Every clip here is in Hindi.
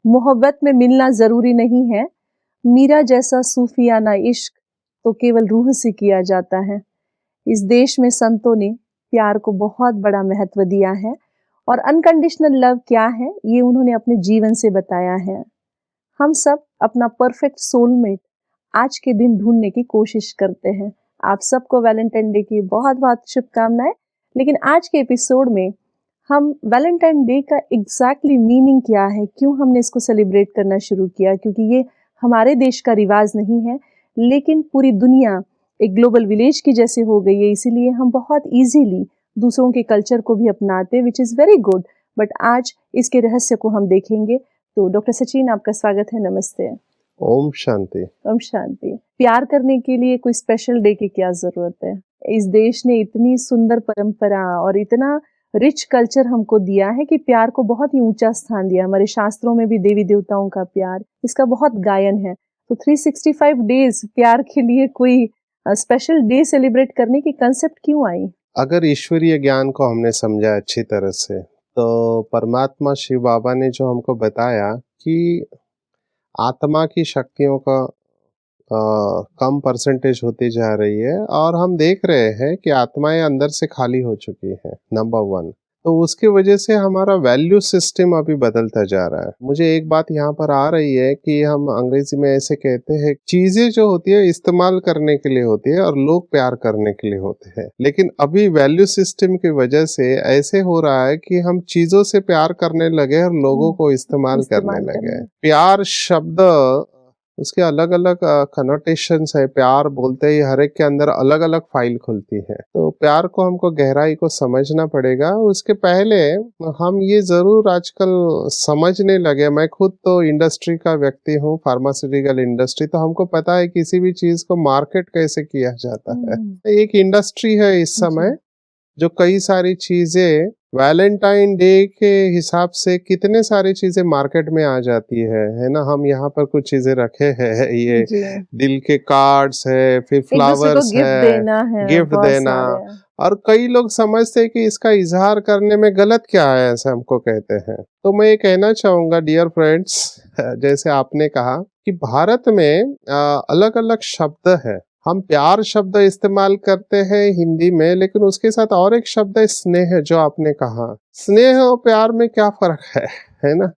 मोहब्बत में मिलना जरूरी नहीं है, मीरा जैसा सूफियाना इश्क तो केवल रूह से किया जाता है। इस देश में संतों ने प्यार को बहुत बड़ा महत्व दिया है और अनकंडीशनल लव क्या है ये उन्होंने अपने जीवन से बताया है। हम सब अपना परफेक्ट सोलमेट आज के दिन ढूंढने की कोशिश करते हैं। आप सबको वैलेंटाइन डे की बहुत बहुत शुभकामनाएं। लेकिन आज के एपिसोड में हम वैलेंटाइन डे का एग्जैक्टली मीनिंग क्या है, क्यों हमने इसको सेलिब्रेट करना शुरू किया, क्योंकि ये हमारे देश का रिवाज नहीं है लेकिन पूरी दुनिया एक ग्लोबल विलेज की जैसे हो गई है, इसीलिए हम बहुत इजीली दूसरों के कल्चर को भी अपनाते, which is very good. But आज इसके रहस्य को हम देखेंगे। तो डॉक्टर सचिन, आपका स्वागत है। नमस्ते। ओम शांति। ओम शांति। प्यार करने के लिए कोई स्पेशल डे की क्या जरूरत है? इस देश ने इतनी सुंदर परंपरा और इतना रिच कल्चर हमको दिया है कि प्यार को बहुत ही ऊंचा स्थान दिया। हमारे शास्त्रों में भी देवी देवताओं का प्यार, इसका बहुत गायन है। तो 365 डेज प्यार के लिए कोई स्पेशल डे सेलिब्रेट करने की कंसेप्ट क्यों आई? अगर ईश्वरीय ज्ञान को हमने समझा अच्छी तरह से, तो परमात्मा शिव बाबा ने जो हमको बताया कि आत्मा की शक्तियों का कम परसेंटेज होती जा रही है और हम देख रहे हैं कि आत्माएं अंदर से खाली हो चुकी हैं, नंबर 1। तो उसकी वजह से हमारा वैल्यू सिस्टम अभी बदलता जा रहा है। मुझे एक बात यहाँ पर आ रही है कि हम अंग्रेजी में ऐसे कहते हैं, चीजें जो होती है इस्तेमाल करने के लिए होती है और लोग प्यार करने के लिए होते हैं। लेकिन अभी वैल्यू सिस्टम की वजह से ऐसे हो रहा है कि हम चीजों से प्यार करने लगे और लोगों को इस्तेमाल करने लगे। प्यार शब्द उसके अलग अलग कनोटेशंस है। प्यार बोलते ही हर एक के अंदर अलग अलग फाइल खुलती है। तो प्यार को हमको गहराई को समझना पड़ेगा। उसके पहले हम ये जरूर आजकल समझने लगे, मैं खुद तो इंडस्ट्री का व्यक्ति हूँ, फार्मास्यूटिकल इंडस्ट्री, तो हमको पता है किसी भी चीज को मार्केट कैसे किया जाता है। एक इंडस्ट्री है इस समय जो कई सारी चीजें वैलेंटाइन डे के हिसाब से कितने सारी चीजें मार्केट में आ जाती है ना। हम यहाँ पर कुछ चीजें रखे हैं, ये दिल के कार्ड्स है, फिर फ्लावर्स है, गिफ्ट देना। और कई लोग समझते हैं कि इसका इजहार करने में गलत क्या है, ऐसा हमको कहते हैं। तो मैं ये कहना चाहूंगा डियर फ्रेंड्स, जैसे आपने कहा कि भारत में अलग अलग शब्द है। हम प्यार शब्द इस्तेमाल करते हैं हिंदी में, लेकिन उसके साथ और एक शब्द है स्नेह, जो आपने कहा। स्नेह और प्यार में क्या फर्क है ना।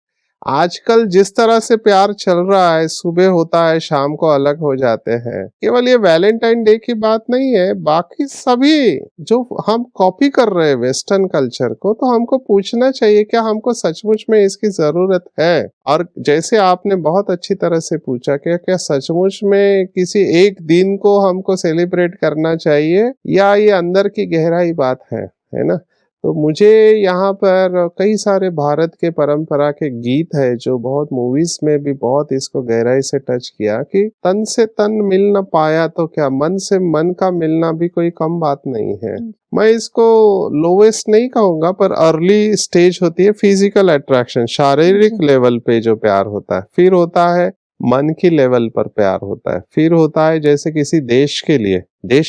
आजकल जिस तरह से प्यार चल रहा है, सुबह होता है शाम को अलग हो जाते हैं। केवल ये वैलेंटाइन डे की बात नहीं है, बाकी सभी जो हम कॉपी कर रहे हैं वेस्टर्न कल्चर को, तो हमको पूछना चाहिए क्या हमको सचमुच में इसकी जरूरत है। और जैसे आपने बहुत अच्छी तरह से पूछा कि क्या सचमुच में किसी एक दिन को हमको सेलिब्रेट करना चाहिए, या ये अंदर की गहराई बात है ना। तो मुझे यहाँ पर कई सारे भारत के परंपरा के गीत है जो बहुत मूवीज में भी बहुत इसको गहराई से टच किया कि तन से तन मिल न पाया तो क्या, मन से मन का मिलना भी कोई कम बात नहीं है। मैं इसको लोवेस्ट नहीं कहूंगा, पर अर्ली स्टेज होती है फिजिकल अट्रैक्शन, शारीरिक लेवल पे जो प्यार होता है। फिर होता है मन की लेवल पर प्यार होता है। फिर होता है जैसे किसी देश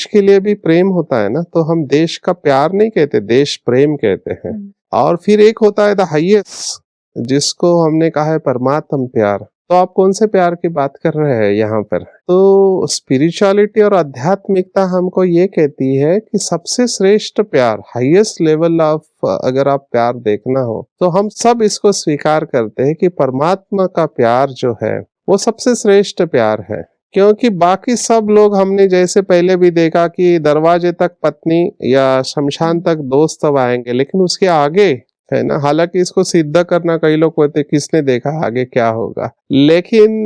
के लिए भी प्रेम होता है ना, तो हम देश का प्यार नहीं कहते, देश प्रेम कहते हैं। और फिर एक होता है द हाईएस्ट, जिसको हमने कहा है परमात्म प्यार। तो आप कौन से प्यार की बात कर रहे हैं यहाँ पर? तो स्पिरिचुअलिटी और आध्यात्मिकता हमको ये कहती है कि सबसे श्रेष्ठ प्यार, हाईएस्ट लेवल ऑफ अगर आप प्यार देखना हो, तो हम सब इसको स्वीकार करते हैं कि परमात्मा का प्यार जो है वो सबसे श्रेष्ठ प्यार है। क्योंकि बाकी सब लोग, हमने जैसे पहले भी देखा कि दरवाजे तक पत्नी या शमशान तक दोस्त अब आएंगे, लेकिन उसके आगे है ना। हालांकि इसको सिद्ध करना कई लोग कहते किसने देखा आगे क्या होगा, लेकिन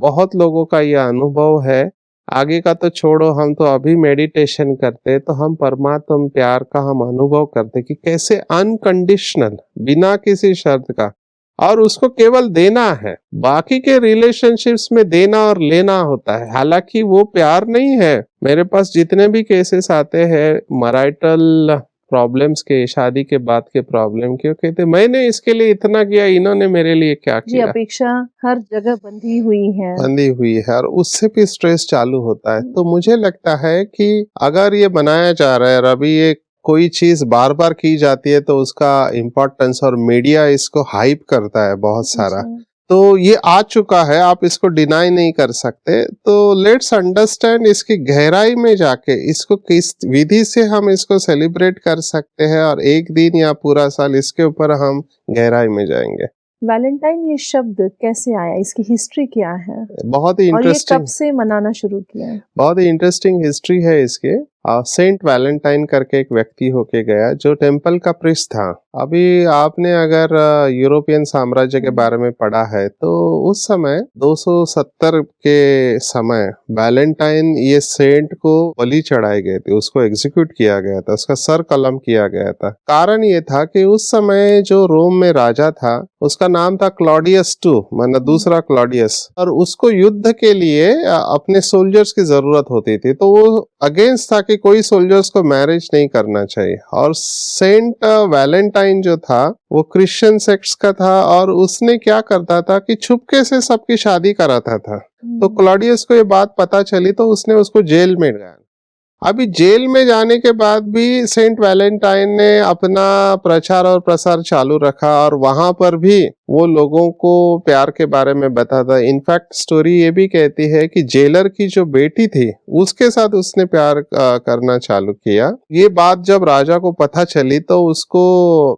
बहुत लोगों का यह अनुभव है। आगे का तो छोड़ो, हम तो अभी मेडिटेशन करते तो हम परमात्मा प्यार का हम अनुभव करते कि कैसे अनकंडीशनल, बिना किसी शर्त का, और उसको केवल देना है। बाकी के रिलेशनशिप्स में देना और लेना होता है, हालांकि वो प्यार नहीं है। मेरे पास जितने भी केसेस आते हैं मैरिटल प्रॉब्लम्स के, शादी के बाद के प्रॉब्लम के, कहते मैंने इसके लिए इतना किया, इन्होंने मेरे लिए क्या किया। अपेक्षा हर जगह बंधी हुई है और उससे भी स्ट्रेस चालू होता है। तो मुझे लगता है कि अगर ये बनाया जा रहा है, अभी ये कोई चीज बार बार की जाती है तो उसका इम्पोर्टेंस और मीडिया इसको हाइप करता है बहुत सारा, तो ये आ चुका है, आप इसको डिनाई नहीं कर सकते। तो लेट्स अंडरस्टैंड इसकी गहराई में जाके इसको किस विधि से हम इसको सेलिब्रेट कर सकते हैं, और एक दिन या पूरा साल, इसके ऊपर हम गहराई में जाएंगे। वैलेंटाइन ये शब्द कैसे आया, इसकी हिस्ट्री क्या है बहुत ही और ये इंटरेस्टिंग, कब से मनाना शुरू किया है? बहुत ही इंटरेस्टिंग हिस्ट्री है इसके। सेंट वैलेंटाइन करके एक व्यक्ति होके गया जो टेम्पल का प्रीस्ट था। अभी आपने अगर यूरोपियन साम्राज्य के बारे में पढ़ा है तो उस समय 270 के समय वैलेंटाइन ये सेंट को बलि चढ़ाए गए थे, उसको एग्जीक्यूट किया गया था, उसका सर कलम किया गया था। कारण ये था कि उस समय जो रोम में राजा था उसका नाम था क्लॉडियस टू, मतलब दूसरा क्लॉडियस, और उसको युद्ध के लिए अपने सोल्जर्स की जरूरत होती थी। तो वो अगेंस्ट था कि कोई सोल्जर्स को मैरिज नहीं करना चाहिए। और सेंट वैलेंटाइन जो था वो क्रिश्चियन सेक्ट्स का था, और उसने क्या करता था कि छुपके से सबकी शादी कराता था। तो क्लॉडियस को ये बात पता चली तो उसने उसको जेल में डाला। अभी जेल में जाने के बाद भी सेंट वैलेंटाइन ने अपना प्रचार और प्रसार चालू रखा, और वहां पर भी वो लोगों को प्यार के बारे में बताता। इनफैक्ट स्टोरी ये भी कहती है कि जेलर की जो बेटी थी उसके साथ उसने प्यार करना चालू किया। ये बात जब राजा को पता चली तो उसको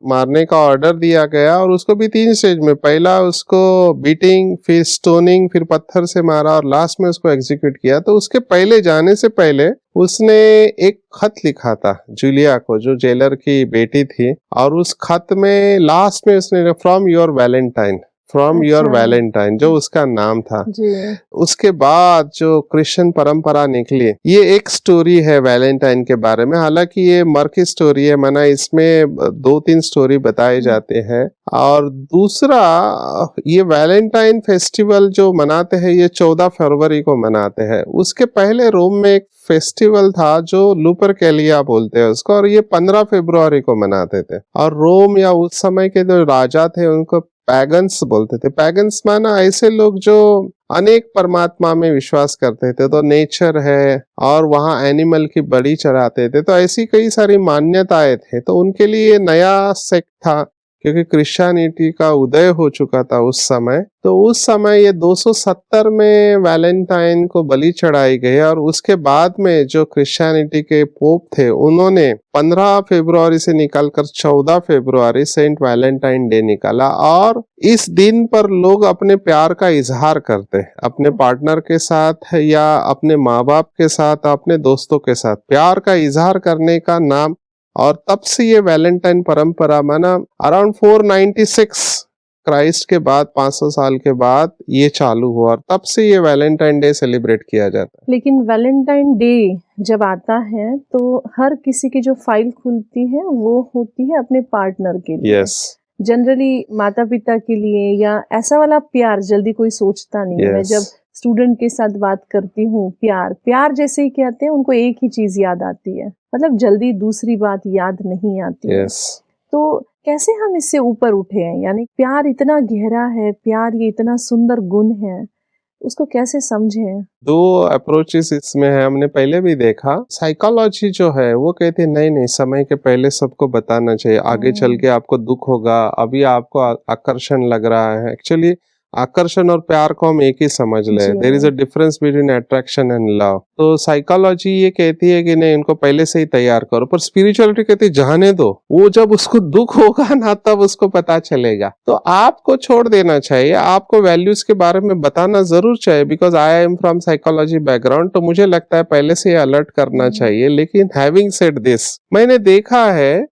मारने का ऑर्डर दिया गया, और उसको भी 3 स्टेज में, पहला उसको बीटिंग, फिर स्टोनिंग, फिर पत्थर से मारा, और लास्ट में उसको एग्जीक्यूट किया। तो उसके पहले जाने से पहले उसने एक खत लिखा था जूलिया को, जो जेलर की बेटी थी, और उस खत में लास्ट में उसने from your Valentine, from your अच्छा। वैलेंटाइन, जो उसका नाम था। जी। उसके बाद जो क्रिश्चियन परंपरा निकली, ये एक स्टोरी है वैलेंटाइन के बारे में। हालांकि ये मर्की स्टोरी है, माना इसमें 2-3 स्टोरी बताए जाते हैं। और दूसरा, ये वैलेंटाइन फेस्टिवल जो मनाते हैं ये 14 फरवरी को मनाते हैं। उसके पहले रोम में एक फेस्टिवल था जो लुपरकेलिया बोलते हैं उसको, और ये 15 फरवरी को मनाते थे। और रोम या उस समय के जो राजा थे उनको पैगन्स बोलते थे। पैगन्स माना ऐसे लोग जो अनेक परमात्मा में विश्वास करते थे। तो नेचर है, और वहाँ एनिमल की बलि चढ़ाते थे। तो ऐसी कई सारी मान्यताएं थे। तो उनके लिए नया सेक्ट था, क्योंकि क्रिश्चियनिटी का उदय हो चुका था उस समय। तो उस समय ये 270 में वैलेंटाइन को बलि चढ़ाई गई, और उसके बाद में जो क्रिश्चियनिटी के पोप थे उन्होंने 15 फरवरी से निकालकर 14 फरवरी सेंट वैलेंटाइन डे निकाला। और इस दिन पर लोग अपने प्यार का इजहार करते हैं, अपने पार्टनर के साथ या अपने माँ बाप के साथ, अपने दोस्तों के साथ प्यार का इजहार करने का नाम। और तब से ये वैलेंटाइन परंपरा माना अराउंड 496 क्राइस्ट के बाद, 500 साल के बाद ये चालू हुआ, और तब से ये वैलेंटाइन डे सेलिब्रेट किया जाता है। लेकिन वैलेंटाइन डे जब आता है तो हर किसी की जो फाइल खुलती है वो होती है अपने पार्टनर के लिए। यस, जनरली माता पिता के लिए, या ऐसा वाला प्यार जल्दी कोई सोचता नहीं है। मैं जब स्टूडेंट के साथ बात करती हूँ, प्यार प्यार जैसे ही कहते हैं उनको एक ही चीज याद आती है, मतलब जल्दी दूसरी बात याद नहीं आती है। तो कैसे हम इससे ऊपर उठे हैं, यानी प्यार इतना गहरा है, प्यार ये इतना सुंदर गुण है, उसको कैसे समझें? 2 अप्रोचेस इसमें है, हमने पहले भी देखा। साइकोलॉजी जो है वो कहती है नहीं, समय के पहले सबको बताना चाहिए, आगे चल के आपको दुख होगा, अभी आपको आकर्षण लग रहा है। एक्चुअली आकर्षण और प्यार को हम एक ही समझ ले। There is a difference between attraction and love. तो साइकोलॉजी ये कहती है कि नहीं, इनको पहले से ही तैयार करो, पर स्पिरिचुअलिटी कहती है जाने दो, वो जब उसको दुख होगा ना तब उसको पता चलेगा। तो आपको छोड़ देना चाहिए, आपको वैल्यूज के बारे में बताना जरूर चाहिए, because I am from psychology background. तो मुझे लगता है पहले से अलर्ट करना चाहिए। लेकिन हैविंग सेड दिस, मैंने देखा है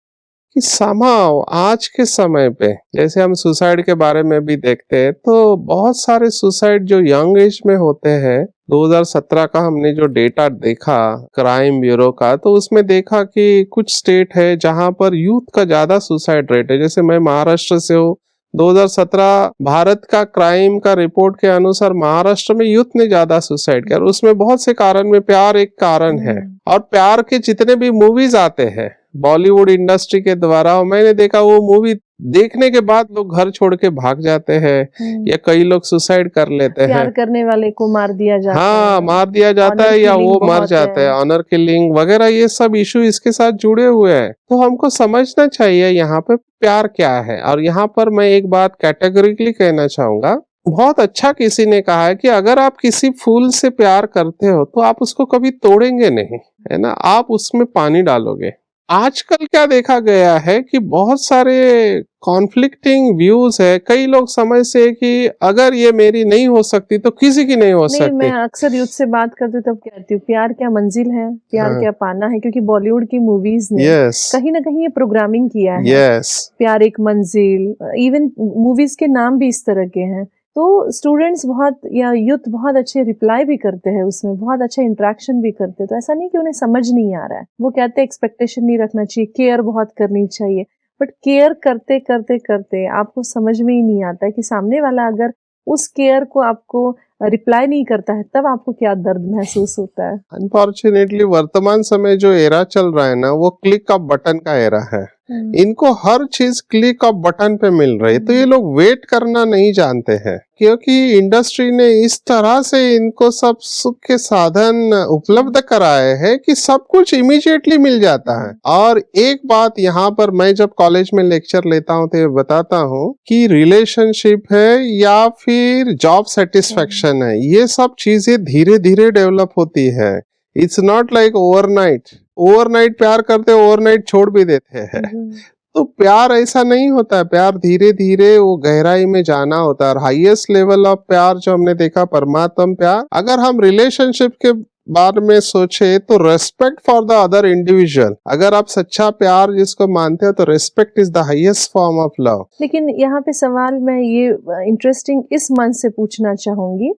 कि समाव आज के समय पे, जैसे हम सुसाइड के बारे में भी देखते हैं, तो बहुत सारे सुसाइड जो यंग एज में होते हैं, 2017 का हमने जो डेटा देखा क्राइम ब्यूरो का, तो उसमें देखा कि कुछ स्टेट है जहां पर यूथ का ज्यादा सुसाइड रेट है। जैसे मैं महाराष्ट्र से हूँ, 2017 भारत का क्राइम का रिपोर्ट के अनुसार महाराष्ट्र में यूथ ने ज्यादा सुसाइड किया। और उसमें बहुत से कारण में प्यार एक कारण है। और प्यार के जितने भी मूवीज आते हैं बॉलीवुड इंडस्ट्री के द्वारा, मैंने देखा वो मूवी देखने के बाद लोग घर छोड़ के भाग जाते हैं, या कई लोग सुसाइड कर लेते हैं। प्यार करने वाले को मार दिया जाता है। हाँ, मार दिया जाता है, या वो मर जाते हैं, ऑनर किलिंग वगैरह, ये सब इशू इसके साथ जुड़े हुए हैं। तो हमको समझना चाहिए यहाँ पे प्यार क्या है। और यहाँ पर मैं एक बात कैटेगोरिकली कहना चाहूंगा बहुत अच्छा किसी ने कहा है कि अगर आप किसी फूल से प्यार करते हो तो आप उसको कभी तोड़ेंगे नहीं, है ना, आप उसमें पानी डालोगे। आजकल क्या देखा गया है कि बहुत सारे कॉन्फ्लिक्टिंग व्यूज है, कई लोग समझते हैं कि अगर ये मेरी नहीं हो सकती तो किसी की नहीं हो नहीं, मैं सकती। अक्सर यूथ से बात करती हूँ तब कहती हूँ प्यार क्या मंजिल है, प्यार हाँ, क्या पाना है, क्योंकि बॉलीवुड की मूवीज ने यस, कहीं ना कहीं ये प्रोग्रामिंग किया है। यस, प्यार एक मंजिल, इवन मूवीज के नाम भी इस तरह के हैं। तो स्टूडेंट्स बहुत या यूथ बहुत अच्छे रिप्लाई भी करते हैं, उसमें बहुत अच्छा इंटरेक्शन भी करते हैं। तो ऐसा नहीं कि उन्हें समझ नहीं आ रहा है, वो कहते हैं एक्सपेक्टेशन नहीं रखना चाहिए, केयर बहुत करनी चाहिए। बट केयर करते करते करते आपको समझ में ही नहीं आता है कि सामने वाला अगर उस केयर को आपको रिप्लाई नहीं करता है तब आपको क्या दर्द महसूस होता है। अनफॉर्चुनेटली वर्तमान समय जो एरा चल रहा है ना, वो क्लिक ऑफ बटन का एरा है। इनको हर चीज क्लिक ऑफ बटन पे मिल रही है, तो ये लोग वेट करना नहीं जानते हैं, क्योंकि इंडस्ट्री ने इस तरह से इनको सब सुख के साधन उपलब्ध कराए हैं कि सब कुछ इमीडिएटली मिल जाता है। और एक बात यहाँ पर मैं जब कॉलेज में लेक्चर लेता हूँ तो ये बताता हूँ कि रिलेशनशिप है या फिर जॉब सेटिस्फेक्शन है, ये सब चीजें धीरे धीरे डेवलप होती है। इट्स नॉट लाइक ओवरनाइट प्यार करते ओवरनाइट छोड़ भी देते हैं। तो प्यार ऐसा नहीं होता है, प्यार धीरे धीरे वो गहराई में जाना होता है। और हाईएस्ट लेवल ऑफ प्यार जो हमने देखा परमात्म प्यार, अगर हम रिलेशनशिप के बारे में सोचे तो respect for the other individual, अगर आप सच्चा प्यार जिसको मानते हो तो respect is the highest form of love. लेकिन यहाँ पे सवाल मैं ये इंटरेस्टिंग इस मन से पूछना चाहूंगी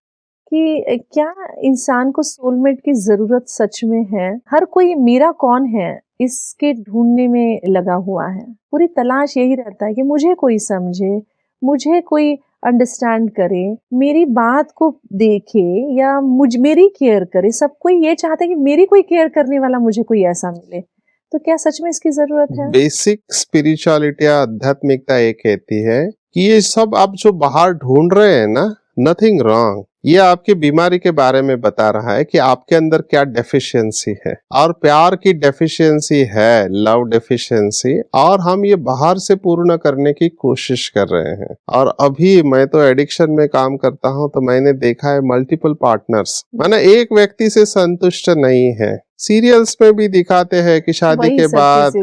कि क्या इंसान को सोलमेट की जरूरत सच में है? हर कोई मेरा कौन है इसके ढूंढने में लगा हुआ है, पूरी तलाश यही रहता है कि मुझे कोई समझे, मुझे कोई अंडरस्टैंड करे, मेरी बात को देखे या मेरी केयर करे। सब कोई ये चाहता है कि मेरी कोई केयर करने वाला मुझे कोई ऐसा मिले। तो क्या सच में इसकी जरूरत है? बेसिक स्पिरिचुअलिटी या आध्यात्मिकता ये कहती है कि ये सब आप जो बाहर ढूंढ रहे हैं ना, नथिंग रॉन्ग, ये आपकी बीमारी के बारे में बता रहा है कि आपके अंदर क्या डेफिशिएंसी है। और प्यार की डेफिशिएंसी है लव डेफिशिएंसी, और हम ये बाहर से पूर्ण करने की कोशिश कर रहे हैं। और अभी मैं तो एडिक्शन में काम करता हूं, तो मैंने देखा है मल्टीपल पार्टनर्स, माने एक व्यक्ति से संतुष्ट नहीं है। सीरियल्स में भी दिखाते हैं कि शादी के बाद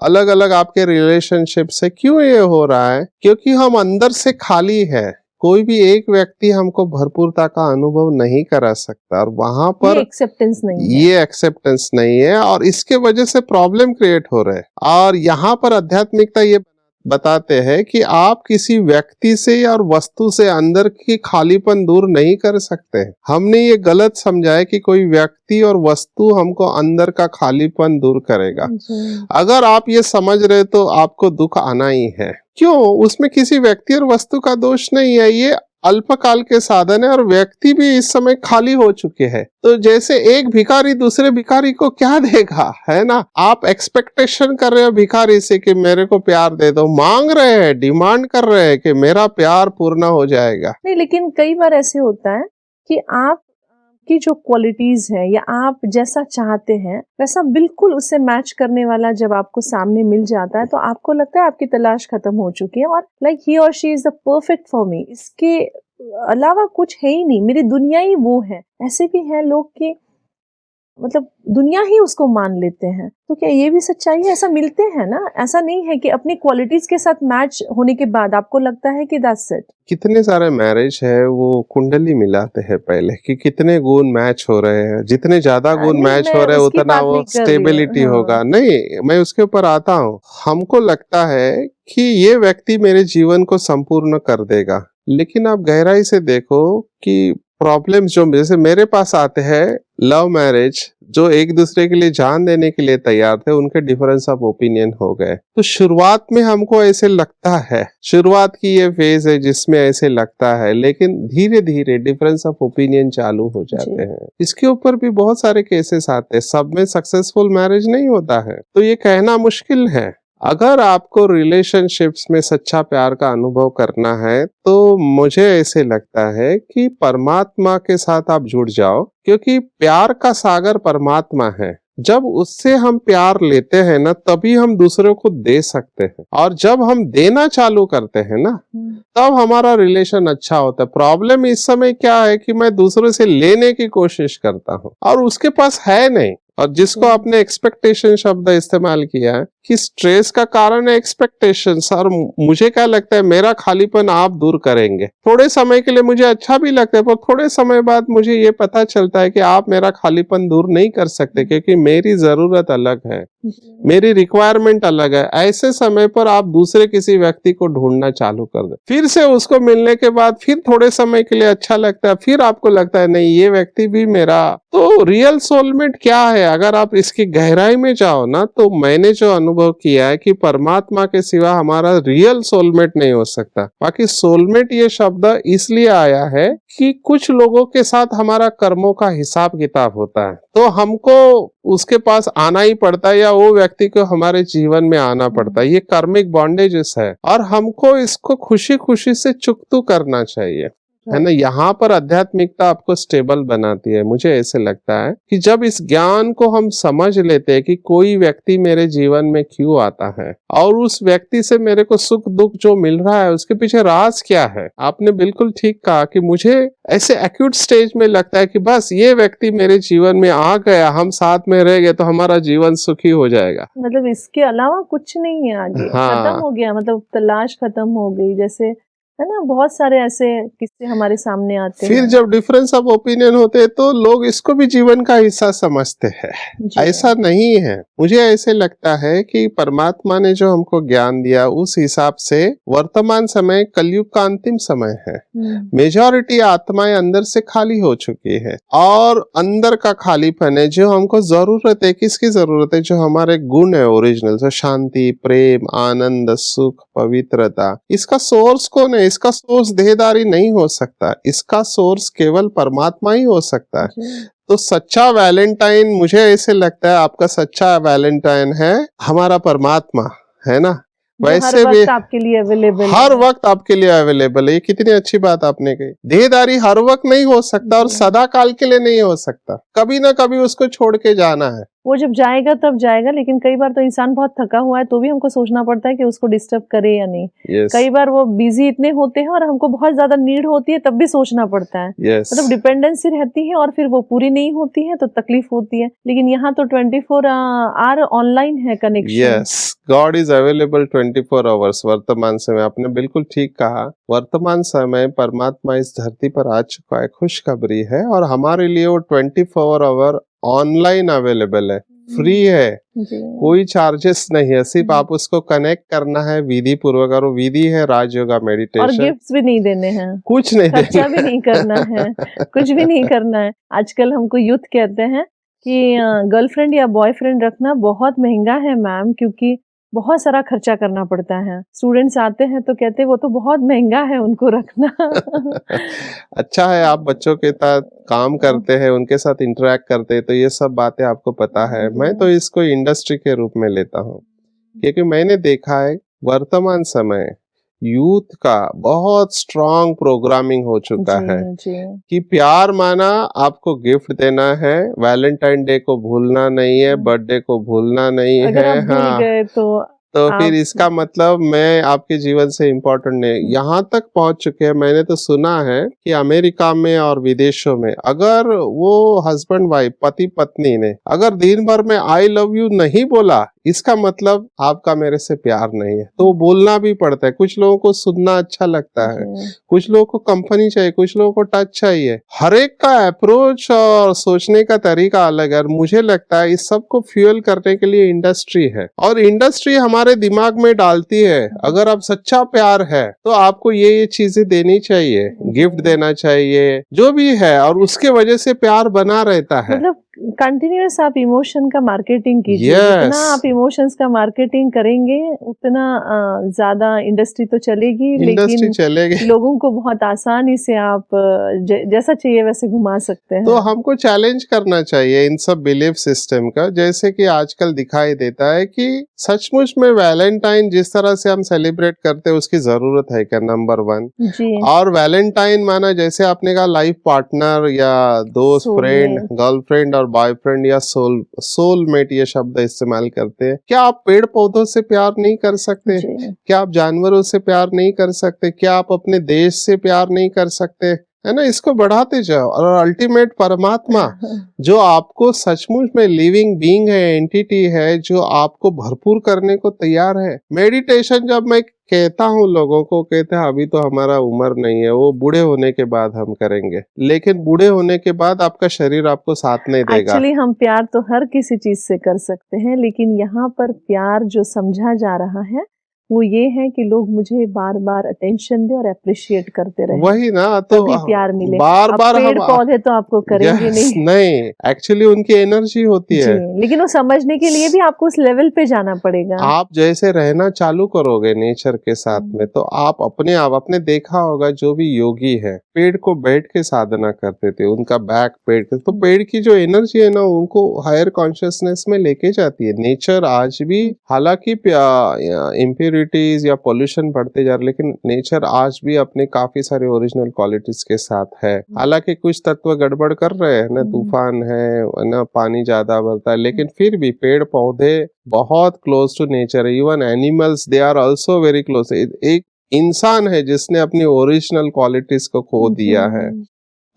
अलग अलग आपके रिलेशनशिप से। क्यों ये हो रहा है? क्योंकि हम अंदर से खाली है, कोई भी एक व्यक्ति हमको भरपूरता का अनुभव नहीं करा सकता, और वहां पर ये एक्सेप्टेंस नहीं है और इसके वजह से प्रॉब्लम क्रिएट हो रहे हैं। और यहाँ पर आध्यात्मिकता ये बताते हैं कि आप किसी व्यक्ति से और वस्तु से अंदर की खालीपन दूर नहीं कर सकते। हमने ये गलत समझा है कि कोई व्यक्ति और वस्तु हमको अंदर का खालीपन दूर करेगा। अगर आप ये समझ रहे तो आपको दुख आना ही है। क्यों? उसमें किसी व्यक्ति और वस्तु का दोष नहीं है, ये अल्पकाल के साधन है, और व्यक्ति भी इस समय खाली हो चुके हैं। तो जैसे एक भिखारी दूसरे भिखारी को क्या देगा, है ना? आप एक्सपेक्टेशन कर रहे हो भिखारी से कि मेरे को प्यार दे दो, मांग रहे हैं, डिमांड कर रहे हैं कि मेरा प्यार पूर्ण हो जाएगा। नहीं, लेकिन कई बार ऐसे होता है कि आप की जो क्वालिटीज है या आप जैसा चाहते हैं वैसा बिल्कुल उससे मैच करने वाला जब आपको सामने मिल जाता है तो आपको लगता है आपकी तलाश खत्म हो चुकी है, और लाइक ही और she is the perfect for me, इसके अलावा कुछ है ही नहीं, मेरी दुनिया ही वो है। ऐसे भी हैं लोग कि मतलब दुनिया ही उसको मान लेते हैं। तो क्या ये भी सच्चाई है? ऐसा मिलते हैं ना, ऐसा नहीं है कि अपनी क्वालिटीज के साथ मैच होने के बाद आपको लगता है कि दैट्स इट। कितने सारे मैरिज है वो कुंडली मिलाते हैं पहले कि कितने गुण मैच हो रहे हैं, जितने ज्यादा गुण मैच हो रहे हैं उतना वो स्टेबिलिटी होगा। नहीं, मैं उसके ऊपर आता हूँ। हमको लगता है कि ये व्यक्ति मेरे जीवन को संपूर्ण कर देगा, लेकिन आप गहराई से देखो कि प्रॉब्लम्स जो जैसे मेरे पास आते हैं लव मैरिज, जो एक दूसरे के लिए जान देने के लिए तैयार थे, उनके डिफरेंस ऑफ ओपिनियन हो गए। तो शुरुआत में हमको ऐसे लगता है, शुरुआत की ये फेज है जिसमें ऐसे लगता है, लेकिन धीरे धीरे डिफरेंस ऑफ ओपिनियन चालू हो जाते हैं। इसके ऊपर भी बहुत सारे केसेस आते हैं, सब में सक्सेसफुल मैरिज नहीं होता है, तो ये कहना मुश्किल है। अगर आपको रिलेशनशिप्स में सच्चा प्यार का अनुभव करना है तो मुझे ऐसे लगता है कि परमात्मा के साथ आप जुड़ जाओ, क्योंकि प्यार का सागर परमात्मा है। जब उससे हम प्यार लेते हैं ना, तभी हम दूसरों को दे सकते हैं। और जब हम देना चालू करते हैं ना, तब हमारा रिलेशन अच्छा होता है। प्रॉब्लम इस समय क्या है कि मैं दूसरों से लेने की कोशिश करता हूँ और उसके पास है नहीं। और जिसको आपने एक्सपेक्टेशन शब्द इस्तेमाल किया है कि स्ट्रेस का कारण है एक्सपेक्टेशंस, और मुझे क्या लगता है मेरा खालीपन आप दूर करेंगे। थोड़े समय के लिए मुझे अच्छा भी लगता है, पर थोड़े समय बाद मुझे ये पता चलता है कि आप मेरा खालीपन दूर नहीं कर सकते, क्योंकि मेरी जरूरत अलग है, मेरी रिक्वायरमेंट अलग है। ऐसे समय पर आप दूसरे किसी व्यक्ति को ढूंढना चालू कर दे। फिर से उसको मिलने के बाद फिर थोड़े समय के लिए अच्छा लगता है, फिर आपको लगता है नहीं ये व्यक्ति भी मेरा। तो रियल सोलमेट क्या है? अगर आप इसकी गहराई में जाओ ना, तो मैंने जो अनुभव किया है कि परमात्मा के सिवा हमारा रियल सोलमेट नहीं हो सकता। बाकी सोलमेट ये शब्द इसलिए आया है कि कुछ लोगों के साथ हमारा कर्मों का हिसाब किताब होता है, तो हमको उसके पास आना ही पड़ता है, या वो व्यक्ति को हमारे जीवन में आना पड़ता है। ये कार्मिक बॉन्डेजेस है और हमको इसको खुशी खुशी से चुकतू करना चाहिए, है ना। यहाँ पर आध्यात्मिकता आपको स्टेबल बनाती है। मुझे ऐसे लगता है कि जब इस ज्ञान को हम समझ लेते हैं कि कोई व्यक्ति मेरे जीवन में क्यों आता है और उस व्यक्ति से मेरे को सुख दुख जो मिल रहा है उसके पीछे राज क्या है। आपने बिल्कुल ठीक कहा कि मुझे ऐसे एक्यूट स्टेज में लगता है कि बस ये व्यक्ति मेरे जीवन में आ गया, हम साथ में रह गए तो हमारा जीवन सुखी हो जाएगा। मतलब इसके अलावा कुछ नहीं है आगे। हाँ। खत्म हो गया, मतलब तलाश खत्म हो गई, जैसे है ना। बहुत सारे ऐसे किस्से हमारे सामने आते फिर हैं। जब डिफरेंस ऑफ ओपिनियन होते हैं तो लोग इसको भी जीवन का हिस्सा समझते हैं। ऐसा नहीं है। मुझे ऐसे लगता है कि परमात्मा ने जो हमको ज्ञान दिया उस हिसाब से वर्तमान समय कलयुग का अंतिम समय है। मेजॉरिटी आत्माएं अंदर से खाली हो चुकी है और अंदर का खालीपन है जो हमको जरूरत है। किसकी जरूरत है? जो हमारे गुण है ओरिजिनल, जो शांति, प्रेम, आनंद, सुख, पवित्रता। इसका सोर्स कौन है? इसका सोर्स देहदारी नहीं हो सकता, इसका सोर्स केवल परमात्मा ही हो सकता है। तो सच्चा वैलेंटाइन, मुझे ऐसे लगता है आपका सच्चा वैलेंटाइन है हमारा परमात्मा, है ना। वैसे भी आपके लिए अवेलेबल, हर वक्त आपके लिए अवेलेबल है। ये कितनी अच्छी बात आपने कही। देहदारी हर वक्त नहीं हो सकता और सदा काल के लिए नहीं हो सकता, कभी ना कभी उसको छोड़ के जाना है। वो जब जाएगा तब जाएगा। लेकिन कई बार तो इंसान बहुत थका हुआ है तो भी हमको सोचना पड़ता है कि उसको डिस्टर्ब करे या नहीं। कई बार वो बिजी इतने होते हैं और हमको बहुत ज्यादा नीड होती है, तब भी सोचना पड़ता है। मतलब डिपेंडेंसी रहती है और फिर वो पूरी नहीं होती है तो तकलीफ होती है। लेकिन यहाँ तो 24 आवर ऑनलाइन है connection. Yes, God is available 24 hours. वर्तमान समय आपने बिल्कुल ठीक कहा। वर्तमान समय परमात्मा इस धरती पर आ चुका है, खुशखबरी है, और हमारे लिए वो 24 आवर ऑनलाइन अवेलेबल है, फ्री है, कोई चार्जेस नहीं है। सिर्फ आप उसको कनेक्ट करना है विधि पूर्वक, और विधि है राजयोगा मेडिटेशन। और गिफ्ट्स भी नहीं देने हैं, कुछ नहीं, खर्चा भी नहीं करना है, कुछ भी नहीं करना है। आजकल हमको यूथ कहते हैं कि गर्लफ्रेंड या बॉयफ्रेंड रखना बहुत महंगा है मैम, क्योंकि बहुत सारा खर्चा करना पड़ता है। स्टूडेंट्स आते हैं तो कहते हैं वो तो बहुत महंगा है उनको रखना। अच्छा है आप बच्चों के साथ काम करते हैं, उनके साथ इंटरेक्ट करते हैं, तो ये सब बातें आपको पता है। मैं तो इसको इंडस्ट्री के रूप में लेता हूँ, क्योंकि मैंने देखा है वर्तमान समय यूथ का बहुत स्ट्रांग प्रोग्रामिंग हो चुका है कि प्यार माना आपको गिफ्ट देना है, वैलेंटाइन डे को भूलना नहीं है, बर्थडे को भूलना नहीं अगर है। आप भूल गए तो फिर इसका मतलब मैं आपके जीवन से इम्पोर्टेंट नहीं। यहाँ तक पहुंच चुके हैं, मैंने तो सुना है कि अमेरिका में और विदेशों में अगर वो हस्बैंड वाइफ, पति पत्नी ने अगर दिन भर में आई लव यू नहीं बोला, इसका मतलब आपका मेरे से प्यार नहीं है। तो बोलना भी पड़ता है। कुछ लोगों को सुनना अच्छा लगता है, कुछ लोगों को कंपनी चाहिए, कुछ लोगों को टच चाहिए। हर एक का अप्रोच और सोचने का तरीका अलग है। मुझे लगता है इस सब को फ्यूल करने के लिए इंडस्ट्री है, और इंडस्ट्री हमारे दिमाग में डालती है अगर आप सच्चा प्यार है तो आपको ये चीजें देनी चाहिए, गिफ्ट देना चाहिए, जो भी है, और उसके वजह से प्यार बना रहता है। मतलब कंटिन्यूअस आप इमोशन का मार्केटिंग कीजिए। जितना आप इमोशंस का मार्केटिंग करेंगे उतना ज्यादा इंडस्ट्री तो चलेगी, लेकिन लोगों को बहुत आसानी से आप जैसा चाहिए वैसे घुमा सकते हैं। तो हमको चैलेंज करना चाहिए इन सब बिलीफ सिस्टम का। जैसे कि आजकल दिखाई देता है कि सचमुच में वैलेंटाइन जिस तरह से हम सेलिब्रेट करते हैं उसकी जरूरत है क्या, नंबर 1 जी। और वैलेंटाइन माना जैसे आपने कहा लाइफ पार्टनर या दोस्त, फ्रेंड, गर्लफ्रेंड और बॉयफ्रेंड या सोलमेट ये शब्द इस्तेमाल करते हैं। क्या आप पेड़ पौधों से प्यार नहीं कर सकते? जी क्या आप जानवरों से प्यार नहीं कर सकते? क्या आप अपने देश से प्यार नहीं कर सकते? है ना, इसको बढ़ाते जाओ। और अल्टीमेट परमात्मा जो आपको सचमुच में लिविंग बीइंग है, एंटिटी है, जो आपको भरपूर करने को तैयार है। मेडिटेशन जब मैं कहता हूँ लोगों को, कहते हैं अभी तो हमारा उम्र नहीं है, वो बूढ़े होने के बाद हम करेंगे। लेकिन बूढ़े होने के बाद आपका शरीर आपको साथ नहीं देगा। एक्चुअली हम प्यार तो हर किसी चीज से कर सकते हैं, लेकिन यहाँ पर प्यार जो समझा जा रहा है वो ये है कि लोग मुझे बार बार अटेंशन दे और अप्रिशिएट करते रहे, वही ना, तो तभी प्यार मिले। बार अब बार पेड़ हम पौधे तो आपको करेंगे यस नहीं। नहीं, एक्चुअली उनकी एनर्जी होती जी, है। लेकिन वो समझने के लिए भी आपको उस लेवल पे जाना पड़ेगा। आप जैसे रहना चालू करोगे नेचर के साथ में, तो आप अपने आप, आपने देखा होगा जो भी योगी है पेड़ को बैठ के साधना करते थे, उनका बैक पेड़ के, तो पेड़ की जो एनर्जी है ना उनको हायर कॉन्शियसनेस में लेके जाती है। नेचर आज भी, हालांकि इम्प्योरिटीज या पोल्यूशन बढ़ते जा रहे, लेकिन नेचर आज भी अपने काफी सारे ओरिजिनल क्वालिटीज के साथ है। हालांकि कुछ तत्व गड़बड़ कर रहे हैं ना, तूफान है ना, पानी ज्यादा बढ़ता है, लेकिन फिर भी पेड़ पौधे बहुत क्लोज टू नेचर है। Even animals they are also very close. एक इंसान है जिसने अपनी ओरिजिनल क्वालिटीज को खो दिया है।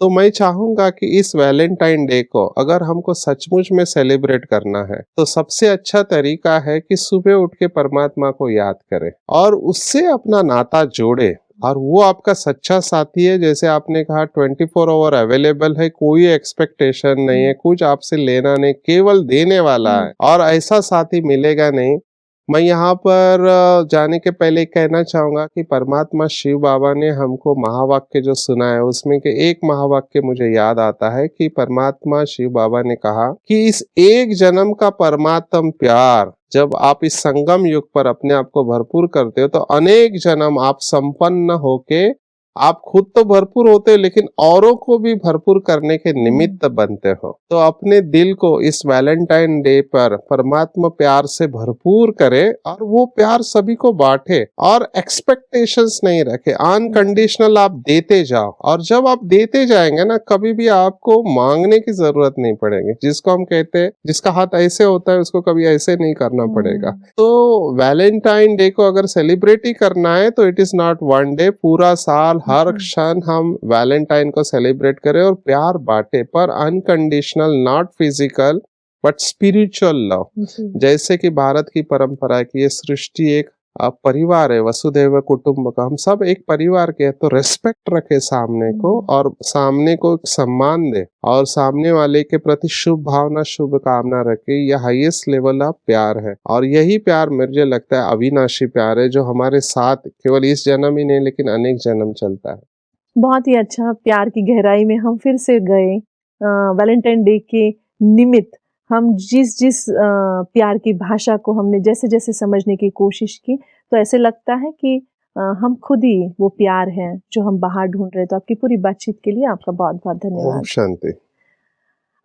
तो मैं चाहूंगा कि इस वैलेंटाइन डे को अगर हमको सचमुच में सेलिब्रेट करना है, तो सबसे अच्छा तरीका है कि सुबह उठ के परमात्मा को याद करें और उससे अपना नाता जोड़े। और वो आपका सच्चा साथी है, जैसे आपने कहा 24 आवर अवेलेबल है, कोई एक्सपेक्टेशन नहीं है, कुछ आपसे लेना नहीं, केवल देने वाला है, और ऐसा साथी मिलेगा नहीं। मैं यहाँ पर जाने के पहले कहना चाहूंगा कि परमात्मा शिव बाबा ने हमको महावाक्य जो सुना है, उसमें के एक महावाक्य मुझे याद आता है कि परमात्मा शिव बाबा ने कहा कि इस एक जन्म का परमात्म प्यार जब आप इस संगम युग पर अपने आप को भरपूर करते हो, तो अनेक जन्म आप संपन्न होके, आप खुद तो भरपूर होते हो लेकिन औरों को भी भरपूर करने के निमित्त बनते हो। तो अपने दिल को इस वैलेंटाइन डे पर परमात्मा प्यार से भरपूर करे और वो प्यार सभी को बांटे, और एक्सपेक्टेशंस नहीं रखे, अनकंडीशनल आप देते जाओ। और जब आप देते जाएंगे ना, कभी भी आपको मांगने की जरूरत नहीं पड़ेगी। जिसको हम कहते हैं जिसका हाथ ऐसे होता है उसको कभी ऐसे नहीं करना पड़ेगा। तो वैलेंटाइन डे को अगर सेलिब्रेट ही करना है तो it is not one day, पूरा साल हर क्षण हम वैलेंटाइन को सेलिब्रेट करें और प्यार बांटे, पर unconditional, not physical but spiritual love. जैसे कि भारत की परंपरा है कि ये सृष्टि एक परिवार है, वसुधैव कुटुंबकम, हम सब एक परिवार के हैं। तो रेस्पेक्ट रखे सामने को, और सामने को सम्मान दे, और सामने वाले के प्रति शुभ भावना, शुभ कामना रखे। यह हाईएस्ट लेवल ऑफ प्यार है, और यही प्यार मुझे लगता है अविनाशी प्यार है, जो हमारे साथ केवल इस जन्म ही नहीं लेकिन अनेक जन्म चलता है। बहुत ही अच्छा, प्यार की गहराई में हम फिर से गए। वैलेंटाइन डे के निमित्त हम जिस जिस प्यार की भाषा को हमने जैसे जैसे समझने की कोशिश की, तो ऐसे लगता है कि हम खुद ही वो प्यार हैं जो हम बाहर ढूंढ रहे हैं। तो आपकी पूरी बातचीत के लिए आपका बहुत बहुत धन्यवाद। शांति।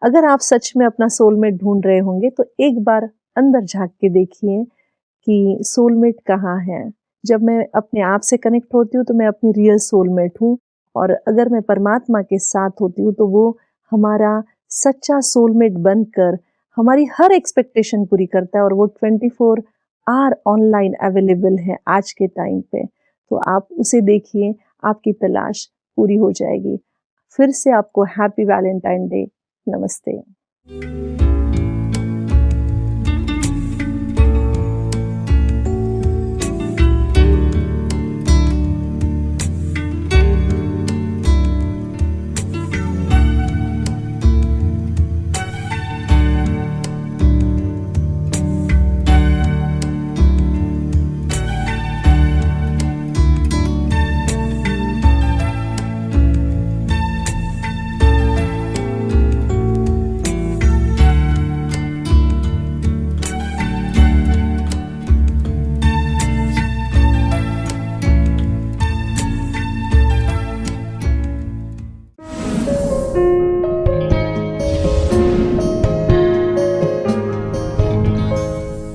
अगर आप सच में अपना सोलमेट ढूंढ रहे होंगे तो एक बार अंदर झांक के देखिए कि सोलमेट कहाँ है। जब मैं अपने आप से कनेक्ट होती हूँ तो मैं अपनी रियल सोलमेट हूँ, और अगर मैं परमात्मा के साथ होती हूँ तो वो हमारा सच्चा सोलमेट बनकर हमारी हर एक्सपेक्टेशन पूरी करता है, और वो 24 आवर ऑनलाइन अवेलेबल है आज के टाइम पे। तो आप उसे देखिए, आपकी तलाश पूरी हो जाएगी। फिर से आपको हैप्पी वैलेंटाइन डे। नमस्ते।